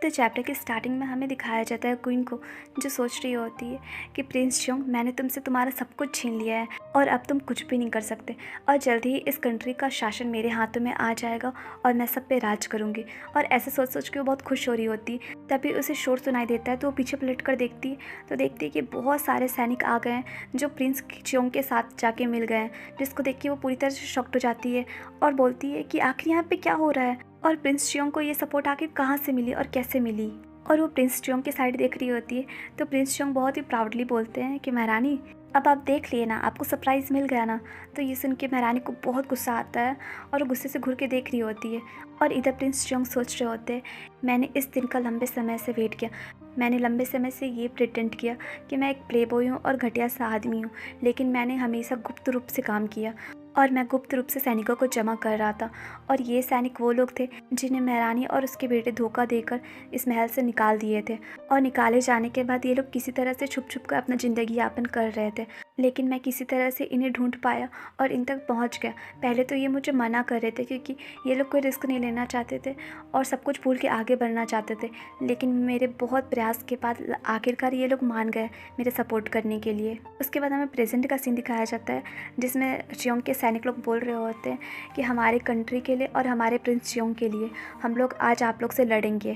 तो चैप्टर की स्टार्टिंग में हमें दिखाया जाता है क्वीन को, जो सोच रही होती है कि प्रिंस जोंग, मैंने तुमसे तुम्हारा सब कुछ छीन लिया है और अब तुम कुछ भी नहीं कर सकते और जल्दी ही इस कंट्री का शासन मेरे हाथों में आ जाएगा और मैं सब पे राज करूँगी। और ऐसे सोच सोच के वो बहुत खुश हो रही होती है। तभी उसे शोर सुनाई देता है तो वो पीछे पलट कर देखती है तो देखती है कि बहुत सारे सैनिक आ गए हैं जो प्रिंस जोंग के साथ जाके मिल गए हैं, जिसको देख के वो पूरी तरह से शॉक्ड हो जाती है और बोलती है कि आखिर यहाँ पे क्या हो रहा है और प्रिंस चियोंग को ये सपोर्ट आखिर कहाँ से मिली और कैसे मिली। और वो प्रिंस चियोंग की साइड देख रही होती है तो प्रिंस चियोंग बहुत ही प्राउडली बोलते हैं कि महारानी, अब आप देख लिए ना, आपको सरप्राइज़ मिल गया ना। तो ये सुन के महारानी को बहुत गुस्सा आता है और वो गुस्से से घूर के देख रही होती है। और इधर प्रिंस चियोंग सोच रहे होते हैं, मैंने इस दिन का लंबे समय से वेट किया, मैंने लंबे समय से ये प्रिटेंड किया कि मैं एक प्ले बॉय हूँ और घटिया सा आदमी हूँ, लेकिन मैंने हमेशा गुप्त रूप से काम किया और मैं गुप्त रूप से सैनिकों को जमा कर रहा था। और ये सैनिक वो लोग थे जिन्हें महारानी और उसके बेटे धोखा देकर इस महल से निकाल दिए थे। और निकाले जाने के बाद ये लोग किसी तरह से छुप छुप कर अपना ज़िंदगी यापन कर रहे थे, लेकिन मैं किसी तरह से इन्हें ढूंढ पाया और इन तक पहुंच गया। पहले तो ये मुझे मना कर रहे थे क्योंकि ये लोग कोई रिस्क नहीं लेना चाहते थे और सब कुछ भूल के आगे बढ़ना चाहते थे, लेकिन मेरे बहुत प्रयास के बाद आखिरकार ये लोग मान गए मेरे सपोर्ट करने के लिए। उसके बाद हमें प्रेजेंट का सीन दिखाया जाता है जिसमें चियोंग के सैनिक लोग बोल रहे होते हैं कि हमारे कंट्री के लिए और हमारे प्रिंस चियोंग के लिए हम लोग आज आप लोग से लड़ेंगे।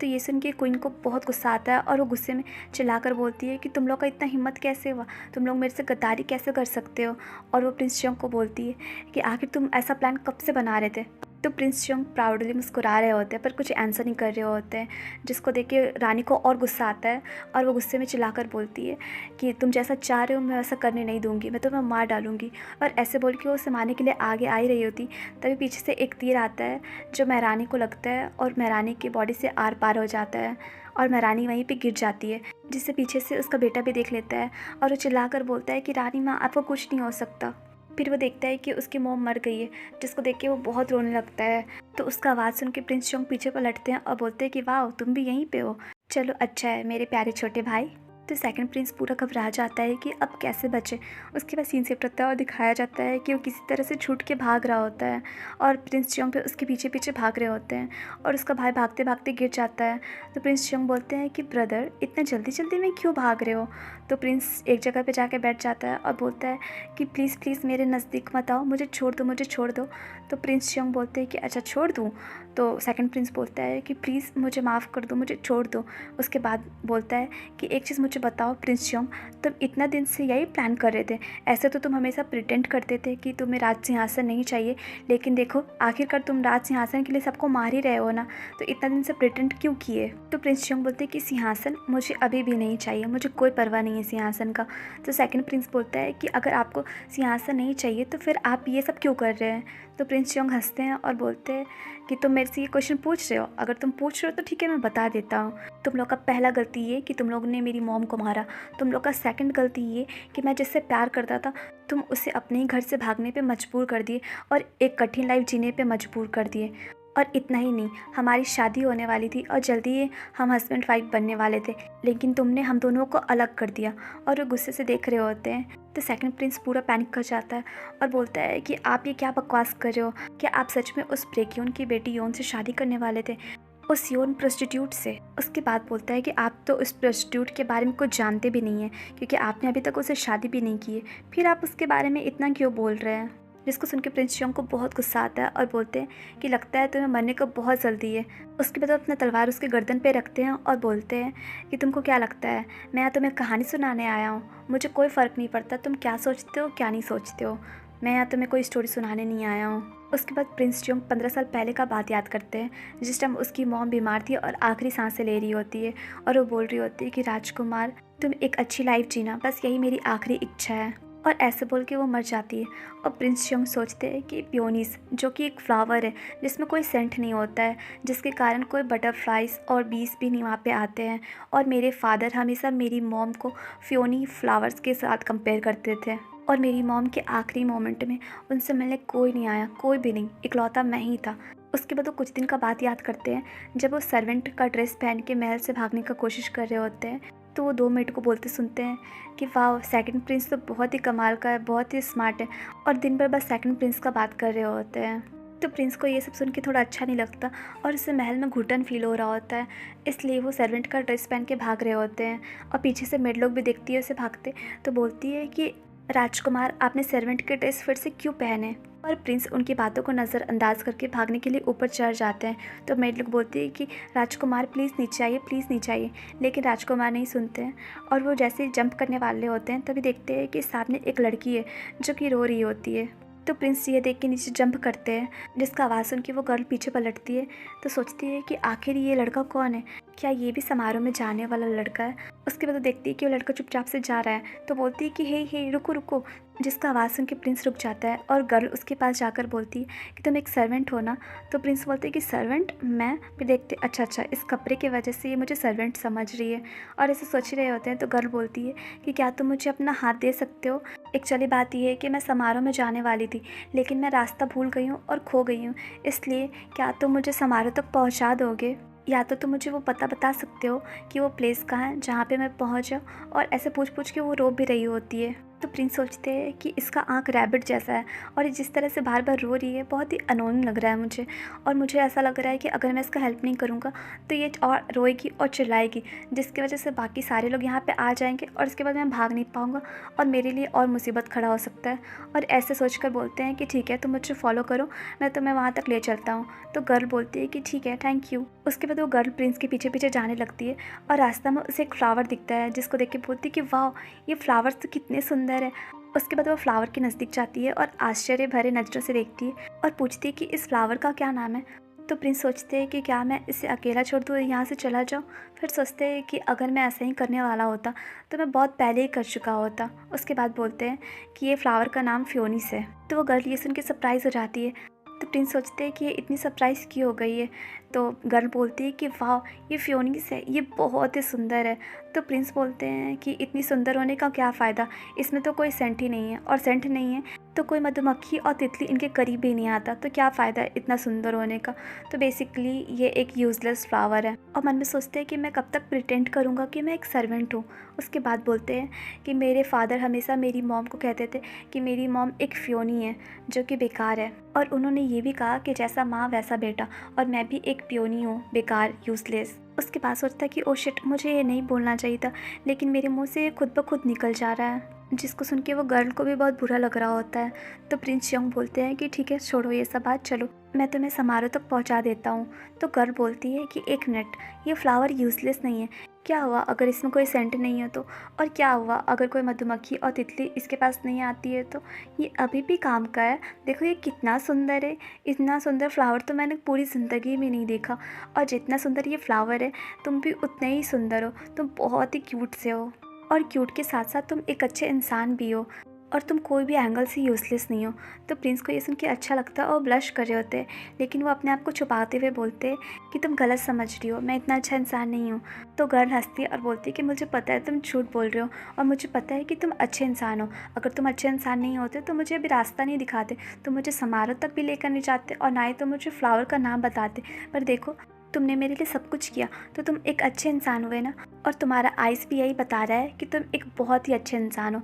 तो ये सुन के क्वीन को बहुत गुस्सा आता है और वो गुस्से में चिल्लाकर बोलती है कि तुम लोग का इतना हिम्मत कैसे हुआ, तुम लोग मेरे से गद्दारी कैसे कर सकते हो। और वो प्रिंस चियोंग को बोलती है कि आखिर तुम ऐसा प्लान कब से बना रहे थे। तो प्रिंस चियोंग प्राउडली मुस्कुरा रहे होते हैं पर कुछ आंसर नहीं कर रहे होते हैं, जिसको देख के रानी को और गुस्सा आता है और वो गुस्से में चिल्लाकर बोलती है कि तुम जैसा चाह रहे हो मैं वैसा करने नहीं दूंगी, मैं तुम्हें मार डालूंगी। और ऐसे बोल के वो उसे मारने के लिए आगे आ ही रही होती, तभी पीछे से एक तीर आता है जो महारानी को लगता है और महारानी की बॉडी से आर पार हो जाता है और महारानी वहीं पे गिर जाती है, जिससे पीछे से उसका बेटा भी देख लेता है और वो चिल्लाकर बोलता है कि रानी माँ, आपको कुछ नहीं हो सकता। फिर वो देखता है कि उसकी मॉम मर गई है, जिसको देख के वो बहुत रोने लगता है। तो उसका आवाज़ सुन के प्रिंस चियोंग पीछे पलटते हैं और बोलते हैं कि वाह, तुम भी यहीं पे हो, चलो अच्छा है मेरे प्यारे छोटे भाई। तो सेकंड प्रिंस पूरा घबरा जाता है कि अब कैसे बचे। उसके बाद सीन शिफ्ट होता है और दिखाया जाता है कि वो किसी तरह से छूट के भाग रहा होता है और प्रिंस चियोंग पे उसके पीछे पीछे भाग रहे होते हैं और उसका भाई भागते भागते गिर जाता है। तो प्रिंस चियोंग बोलते हैं कि ब्रदर, इतना जल्दी जल्दी में क्यों भाग रहे हो। तो प्रिंस एक जगह पे जाके बैठ जाता है और बोलता है कि प्लीज़ प्लीज़ मेरे नज़दीक मत आओ, मुझे छोड़ दो, मुझे छोड़ दो। तो प्रिंस चियोंग बोलते हैं कि अच्छा छोड़ दूँ। तो सेकंड प्रिंस बोलता है कि प्लीज़ मुझे माफ़ कर दो, मुझे छोड़ दो। उसके बाद बोलता है कि एक चीज़ मुझे बताओ प्रिंस चियोंग, तुम इतना दिन से यही प्लान कर रहे थे, ऐसे तो तुम हमेशा प्रिटेंड करते थे कि तुम्हें राज सिंहासन नहीं चाहिए, लेकिन देखो आखिरकार तुम राज सिंहासन के लिए सबको मार ही रहे हो ना, तो इतना दिन से प्रिटेंड क्यों किए। तो प्रिंस चियोंग बोलते हैं कि सिंहासन मुझे अभी भी नहीं चाहिए, मुझे कोई परवाह नहीं है सिंहासन का। तो सेकंड प्रिंस बोलता है कि अगर आपको सिंहासन नहीं चाहिए तो फिर आप ये सब क्यों कर रहे हैं। तो प्रिंस चियोंग हंसते हैं और बोलते हैं कि तुम मेरे से ये क्वेश्चन पूछ रहे हो, अगर तुम पूछ रहे हो तो ठीक है मैं बता देता हूँ। तुम लोग का पहला गलती ये कि तुम लोगों ने मेरी मॉम को मारा। तुम लोग का सेकंड गलती ये कि मैं जिससे प्यार करता था तुम उसे अपने ही घर से भागने पे मजबूर कर दिए और एक कठिन लाइफ जीने पे मजबूर कर दिए। और इतना ही नहीं, हमारी शादी होने वाली थी और जल्दी ही हम हस्बैंड वाइफ बनने वाले थे, लेकिन तुमने हम दोनों को अलग कर दिया। और वो गुस्से से देख रहे होते हैं। तो सेकंड प्रिंस पूरा पैनिक कर जाता है और बोलता है कि आप ये क्या बकवास कर रहे हो, क्या आप सच में उस ब्रेक्यून की बेटी योन से शादी करने वाले थे, उस योन प्रोस्टिट्यूट से। उसके बाद बोलता है कि आप तो उस प्रोस्टिट्यूट के बारे में कुछ जानते भी नहीं हैं क्योंकि आपने अभी तक उसे शादी भी नहीं की है, फिर आप उसके बारे में इतना क्यों बोल रहे हैं। जिसको सुन के प्रिंस चियोंग को बहुत गुस्सा आता है और बोलते हैं कि लगता है तुम्हें मरने को बहुत जल्दी है। उसके बाद वो अपना तलवार उसके गर्दन पे रखते हैं और बोलते हैं कि तुमको क्या लगता है मैं यहाँ तुम्हें कहानी सुनाने आया हूँ, मुझे कोई फ़र्क नहीं पड़ता तुम क्या सोचते हो क्या नहीं सोचते हो, मैं यहाँ तुम्हें कोई स्टोरी सुनाने नहीं आया हूँ। उसके बाद प्रिंस चियोंग 15 साल पहले का बात याद करते हैं, जिस टाइम उसकी मॉम बीमार थी और आखिरी सांसें ले रही होती है और वो बोल रही होती है कि राजकुमार, तुम एक अच्छी लाइफ जीना, बस यही मेरी आखिरी इच्छा है। और ऐसे बोल के वो मर जाती है। और प्रिंस चियोंग सोचते हैं कि पियोनीस, जो कि एक फ्लावर है जिसमें कोई सेंट नहीं होता है, जिसके कारण कोई बटरफ्लाइज और बीस भी नहीं वहाँ पे आते हैं, और मेरे फादर हमेशा मेरी मॉम को फियोनी फ्लावर्स के साथ कंपेयर करते थे और मेरी मॉम के आखिरी मोमेंट में उनसे मिलने कोई नहीं आया, कोई भी नहीं, इकलौता मैं ही था। उसके बाद वो कुछ दिन का बात याद करते हैं जब वो सर्वेंट का ड्रेस पहन के महल से भागने का कोशिश कर रहे होते हैं। तो वो 2 मिनट को बोलते सुनते हैं कि वाह, सेकंड प्रिंस तो बहुत ही कमाल का है, बहुत ही स्मार्ट है, और दिन भर बस सेकंड प्रिंस का बात कर रहे होते हैं। तो प्रिंस को ये सब सुन के थोड़ा अच्छा नहीं लगता और उसे महल में घुटन फील हो रहा होता है। इसलिए वो सर्वेंट का ड्रेस पहन के भाग रहे होते हैं और पीछे से मेड लोग भी देखती है उसे भागते, तो बोलती है कि राजकुमार आपने सर्वेंट के ड्रेस फिर से क्यों पहने। और प्रिंस उनकी बातों को नज़रअंदाज करके भागने के लिए ऊपर चढ़ जाते हैं। तो मेड लोग बोलती है कि राजकुमार प्लीज़ नीचे आइए, प्लीज़ नीचे आइए, लेकिन राजकुमार नहीं सुनते हैं। और वो जैसे ही जंप करने वाले होते हैं तभी देखते हैं कि सामने एक लड़की है जो कि रो रही होती है। तो प्रिंस ये देख के नीचे जंप करते हैं, जिसका आवाज़ सुन के वो गर्ल पीछे पलटती है तो सोचती है कि आखिर ये लड़का कौन है, क्या ये भी समारोह में जाने वाला लड़का है। उसके बाद वो देखती है कि वो लड़का चुपचाप से जा रहा है तो बोलती है कि हे हे रुको रुको, जिसका आवाज़ सुन के प्रिंस रुक जाता है और गर्ल उसके पास जाकर बोलती है कि तुम एक सर्वेंट हो ना। तो प्रिंस बोलते है कि सर्वेंट मैं, फिर देखते अच्छा इस कपड़े की वजह से ये मुझे सर्वेंट समझ रही है। और ऐसे सोच ही रहे होते हैं तो गर्ल बोलती है कि क्या तुम मुझे अपना हाथ दे सकते हो। एक्चुअली बात यह है कि मैं समारोह में जाने वाली थी लेकिन मैं रास्ता भूल गई हूँ और खो गई हूँ, इसलिए क्या तुम मुझे समारोह तक पहुँचा दोगे, या तो तुम मुझे वो पता बता सकते हो कि वो प्लेस कहाँ है जहाँ पे मैं पहुँच जाऊँ। और ऐसे पूछ पूछ के वो रो भी रही होती है। तो प्रिंस सोचते हैं कि इसका आँख रैबिट जैसा है और ये जिस तरह से बार बार रो रही है बहुत ही अनोइंग लग रहा है मुझे। और मुझे ऐसा लग रहा है कि अगर मैं इसका हेल्प नहीं करूँगा तो ये और रोएगी और चिल्लाएगी, जिसकी वजह से बाकी सारे लोग यहाँ पे आ जाएंगे और इसके बाद मैं भाग नहीं पाऊँगा और मेरे लिए और मुसीबत खड़ा हो सकता है। और ऐसे सोचकर बोलते हैं कि ठीक है तुम मुझे फॉलो करो, मैं तुम्हें वहाँ तक ले चलता हूँ। तो गर्ल बोलती है कि ठीक है थैंक यू। उसके बाद वो गर्ल प्रिंस के पीछे पीछे जाने लगती है और रास्ता में उसे एक फ्लावर दिखता है, जिसको देख के बोलती है कि वाह ये फ्लावर्स तो कितने सुंदर है। उसके बाद वो फ्लावर के नज़दीक जाती है और आश्चर्य भरे नज़रों से देखती है और पूछती है कि इस फ्लावर का क्या नाम है। तो प्रिंस सोचते हैं कि क्या मैं इसे अकेला छोड़ दूँ और यहाँ से चला जाऊँ। फिर सोचते हैं कि अगर मैं ऐसा ही करने वाला होता तो मैं बहुत पहले ही कर चुका होता। उसके बाद बोलते हैं कि ये फ्लावर का नाम फ्योनिस है। तो वो गर्ल ये सुन के सरप्राइज़ हो जाती है। तो प्रिंस सोचते हैं कि ये इतनी सरप्राइज़ क्यों हो गई है। तो गर्ल बोलती है कि वाह ये फ्योनिस है, ये बहुत ही सुंदर है। तो प्रिंस बोलते हैं कि इतनी सुंदर होने का क्या फ़ायदा, इसमें तो कोई सेंट ही नहीं है और सेंट नहीं है तो कोई मधुमक्खी और तितली इनके करीब भी नहीं आता, तो क्या फ़ायदा इतना सुंदर होने का। तो बेसिकली ये एक यूज़लेस फ्लावर है। और मन में सोचते हैं कि मैं कब तक प्रिटेंड करूँगा कि मैं एक सर्वेंट हूँ। उसके बाद बोलते हैं कि मेरे फादर हमेशा मेरी मॉम को कहते थे कि मेरी मॉम एक फ्योनी है जो कि बेकार है, और उन्होंने ये भी कहा कि जैसा माँ वैसा बेटा, और मैं भी एक प्योनी हूँ, बेकार, यूज़लेस। उसके बाद सोचता है कि ओ शिट मुझे ये नहीं बोलना चाहिए था, लेकिन मेरे मुंह से ये खुद ब खुद निकल जा रहा है, जिसको सुन के वो गर्ल को भी बहुत बुरा लग रहा होता है। तो प्रिंस यंग बोलते हैं कि ठीक है छोड़ो ये सब बात, चलो मैं तुम्हें समारोह तक पहुंचा देता हूँ। तो गर्ल बोलती है कि एक मिनट, ये फ्लावर यूज़लेस नहीं है, क्या हुआ अगर इसमें कोई सेंट नहीं है तो, और क्या हुआ अगर कोई मधुमक्खी और तितली इसके पास नहीं आती है तो, ये अभी भी काम का है। देखो ये कितना सुंदर है, इतना सुंदर फ्लावर तो मैंने पूरी ज़िंदगी में नहीं देखा, और जितना सुंदर ये फ्लावर है तुम भी उतने ही सुंदर हो, तुम बहुत ही क्यूट से हो, और क्यूट के साथ साथ तुम एक अच्छे इंसान भी हो, और तुम कोई भी एंगल से यूज़लेस नहीं हो। तो प्रिंस को ये सुन के अच्छा लगता है और ब्लश कर रहे होते हैं, लेकिन वो अपने आप को छुपाते हुए बोलते हैं कि तुम गलत समझ रही हो, मैं इतना अच्छा इंसान नहीं हूँ। तो गर्ल हंसती है और बोलती है कि मुझे पता है तुम झूठ बोल रहे हो, और मुझे पता है कि तुम अच्छे इंसान हो। अगर तुम अच्छे इंसान नहीं होते तो मुझे अभी रास्ता नहीं दिखाते, तुम मुझे समारोह तक भी लेकर नहीं जाते, और ना ही तो मुझे फ्लावर का नाम बताते। पर देखो तुमने मेरे लिए सब कुछ किया, तो तुम एक अच्छे इंसान हुए ना, और तुम्हारा आइस भी यही बता रहा है कि तुम एक बहुत ही अच्छे इंसान हो।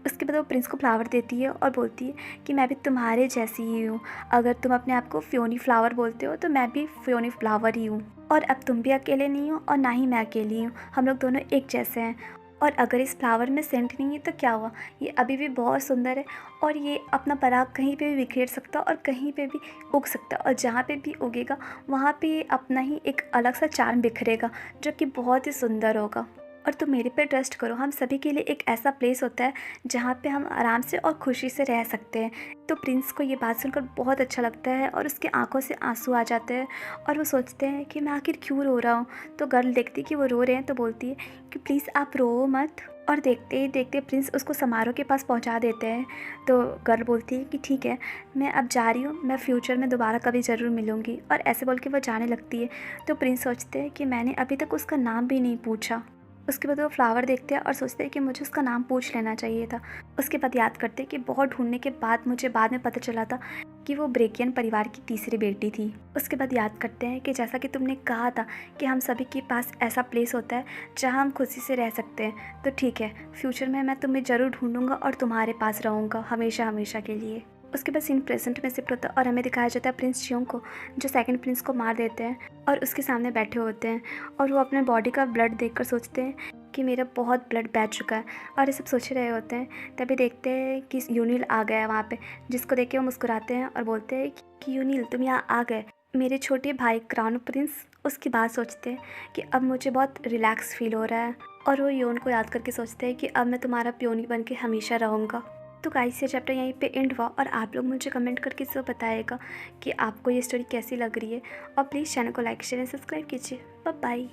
उसके बाद वो प्रिंस को फ्लावर देती है और बोलती है कि मैं भी तुम्हारे जैसी ही हूँ, अगर तुम अपने आप को फ्योनी फ्लावर बोलते हो तो मैं भी फ्योनी फ्लावर ही हूँ, और अब तुम भी अकेले नहीं हो और ना ही मैं अकेली हूँ, हम लोग दोनों एक जैसे हैं। और अगर इस फ्लावर में सेंट नहीं है तो क्या हुआ, ये अभी भी बहुत सुंदर है, और ये अपना पराग कहीं पे भी बिखेर सकता है और कहीं पे भी उग सकता है, और जहाँ पे भी उगेगा वहाँ पे ये अपना ही एक अलग सा चार्म बिखरेगा जो कि बहुत ही सुंदर होगा। और तुम मेरे पे ट्रस्ट करो, हम सभी के लिए एक ऐसा प्लेस होता है जहाँ पे हम आराम से और खुशी से रह सकते हैं। तो प्रिंस को ये बात सुनकर बहुत अच्छा लगता है और उसकी आंखों से आंसू आ जाते हैं, और वो सोचते हैं कि मैं आखिर क्यों रो रहा हूँ। तो गर्ल देखती कि वो रो रहे हैं तो बोलती है कि प्लीज़ आप रो मत, और देखते ही देखते प्रिंस उसको समारोह के पास पहुंचा देते हैं। तो गर्ल बोलती है कि ठीक है मैं अब जा रही हूँ, मैं फ्यूचर में दोबारा कभी ज़रूर मिलूँगी, और ऐसे बोल के वो जाने लगती है। तो प्रिंस सोचते हैं कि मैंने अभी तक उसका नाम भी नहीं पूछा। उसके बाद वो फ्लावर देखते हैं और सोचते हैं कि मुझे उसका नाम पूछ लेना चाहिए था। उसके बाद याद करते हैं कि बहुत ढूंढने के बाद मुझे बाद में पता चला था कि वो ब्रेकियन परिवार की तीसरी बेटी थी। उसके बाद याद करते हैं कि जैसा कि तुमने कहा था कि हम सभी के पास ऐसा प्लेस होता है जहां हम खुशी से रह सकते हैं, तो ठीक है फ्यूचर में मैं तुम्हें ज़रूर ढूंढूंगा और तुम्हारे पास रहूँगा हमेशा हमेशा के लिए। उसके बाद सीन प्रेजेंट में शिफ्ट होता है और हमें दिखाया जाता है प्रिंस जियोंग को, जो सेकंड प्रिंस को मार देते हैं और उसके सामने बैठे होते हैं और वो अपने बॉडी का ब्लड देखकर सोचते हैं कि मेरा बहुत ब्लड बह चुका है और ये सब सोच रहे होते हैं। तभी देखते हैं कि यूनिल आ गया है वहाँ पे, जिसको देख के वो मुस्कुराते हैं और बोलते हैं कि यूनिल तुम यहाँ आ गए, मेरे छोटे भाई क्राउन प्रिंस। उसकी बात सोचते हैं कि अब मुझे बहुत रिलैक्स फील हो रहा है और वो योन को याद करके सोचते हैं कि अब मैं तुम्हारा प्योनी बन के हमेशा रहूँगा। तो गाइस ये चैप्टर यहीं पे एंड हुआ और आप लोग मुझे कमेंट करके सब बताइएगा कि आपको ये स्टोरी कैसी लग रही है और प्लीज़ चैनल को लाइक शेयर एंड सब्सक्राइब कीजिए। Bye bye.